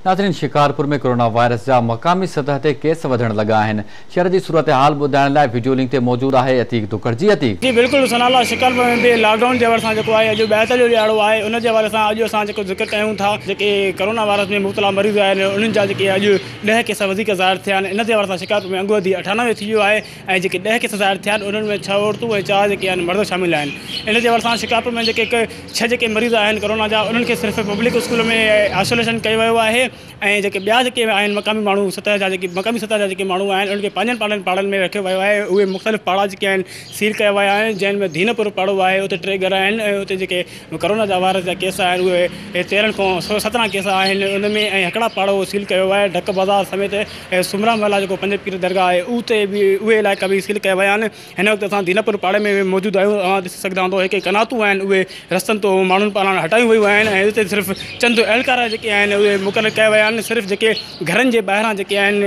नाज़रीन, शिकारपुर में corona virus जा मकामी सतह ते केस वधण लगा आहिनि। शहर जी सूरत हाल ॿुधाइण लाइ वीडियो लिंक ते मौजूद आहे अतीक दुकर। जी अतीक। जी बिल्कुल सनाला शिकारपुर में भी लॉकडाउन जे हवाले सां जेको आहे अॼु ॿाहिरि जो ॾियारो आहे, उन जे हवाले सां अॼु असां जेको ज़िक्र कयूं था, जेके कोरोना वायरस में मुब्तला मरीज़ आहिनि उन्हनि जा जेके अॼु 10 केस वधीक ज़ाहिर थिया आहिनि। इन जे हवाले सां शिकारपुर में अंगु वधी 98 थी वियो आहे ऐं जेके 10 केस ज़ाहिर थिया आहिनि उन्हनि में 6 औरतूं ऐं 4 जेके आहिनि मर्द शामिल आहिनि। इन जे हवाले सां शिकारपुर में जेके 6 जेके मरीज़ आहिनि कोरोना जा, उन्हनि खे सिर्फ़ु पब्लिक स्कूल में आइसोलेशन कयो वियो आहे ऐं जेके ॿिया जेके आहिनि मकामी माण्हू सतह जा जेके माण्हू आहिनि उन्हनि खे पंहिंजनि पाड़नि में रखियो वियो आहे। उहे मुख़्तलिफ़ पाड़ा जेके आहिनि सील कया विया आहिनि, जंहिं में दीनपुर पाड़ो आहे, उते 3 घर आहिनि ऐं उते जेके कोरोना जा वायरस जा केस आहिनि उहे 13 खां 17 केस आहिनि उन में। ऐं हिकिड़ा पाड़ो सील कयो आहे ढक बाज़ार समेत ऐं सुमरा महला जेको 5 पीर दरगाह आहे उते बि उहे इलाइक़ा बि सील कया विया आहिनि। हिन वक़्तु असां दीनपुर पाड़े में मौजूदु आहियूं। तव्हां ॾिसी सघंदा हूंदो हिकु कनातूं आहिनि उहे रस्तनि तो माण्हुनि पारां हटायूं वियूं आहिनि ऐं उते सिर्फ़ु चंद एहलकार जेके आहिनि उहे मुक़ररु कया विया आहिनि। सिर्फ़ु जेके घरनि जे ॿाहिरां जेके आहिनि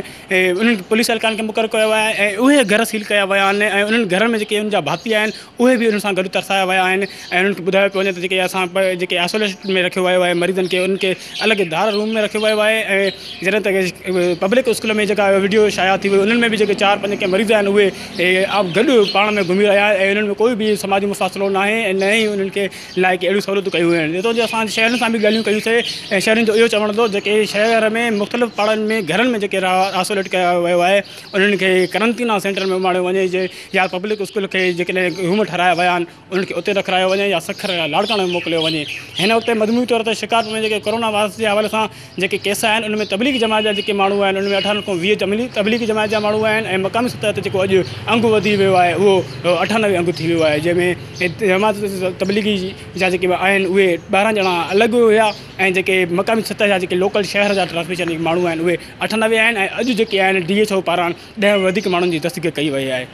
उन्हनि पुलिस एहलकारनि खे मुक़ररु कयो आहे ऐं उहे घर सील कया विया आहिनि ऐं उन्हनि घरनि में जेके उनजा भाती आहिनि उहे बि उन्हनि सां गॾु तरसाया विया आहिनि ऐं उन्हनि खे ॿुधायो पियो वञे त जेके असां जेके आइसोलेशन में रखियो वियो आहे मरीज़नि खे, उन्हनि खे अलॻि धार रूम में रखियो वियो आहे। ऐं जॾहिं तक पब्लिक स्कूल में जेका वीडियो शाया थी हुई उन्हनि में बि जेके 4-5 के मरीज़ आहिनि उहे आप गॾु पाण में घुमी रहिया ऐं उन्हनि में कोई बि समाजी मुफ़ासिलो न आहे ऐं न ई उन्हनि खे लाइ अहिड़ियूं सहूलियतूं कयूं आहिनि। जेतो जे असां शहरनि सां बि ॻाल्हियूं कयूंसीं ऐं शहरनि जो इहो चवण थो जेके शहर में मुख़्तलिफ़ पाड़नि में घरनि में जेके आइसोलेट कया वियो आहे उन्हनि खे करंटीना सेंटर में उमारियो वञे या पब्लिक स्कूल खे जेकॾहिं रूम ठाहिराया विया आहिनि उन्हनि खे उते रखायो वञे या सखर या लाड़काणे में मोकिलियो वञे। हिन वक़्तु मजमूई तौर ते शिकारपुर में जेके कोरोना वायरस जे हवाले सां जेके केस आहिनि उनमें तबलीगी जमात जा जेके माण्हू आहिनि उनमें 18 खां 20 तबलीगी जमात जा माण्हू आहिनि ऐं मक़ामी सतह ते जेको अॼु अंगु वधी वियो आहे उहो 98 अंगु थी वियो आहे, जंहिंमें जमात तबलीगी जा जेके आहिनि उहे 12 ॼणा अलॻि हुया ऐं जेके मक़ामी सतह जा जेके लोकल शहर जा ट्रांसमिशन जेके माण्हू आहिनि उहे 98 आहिनि ऐं अॼु जेके आहिनि DHO पारां 10 वधीक माण्हुनि जी तस्दीक कई वई आहे।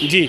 जी।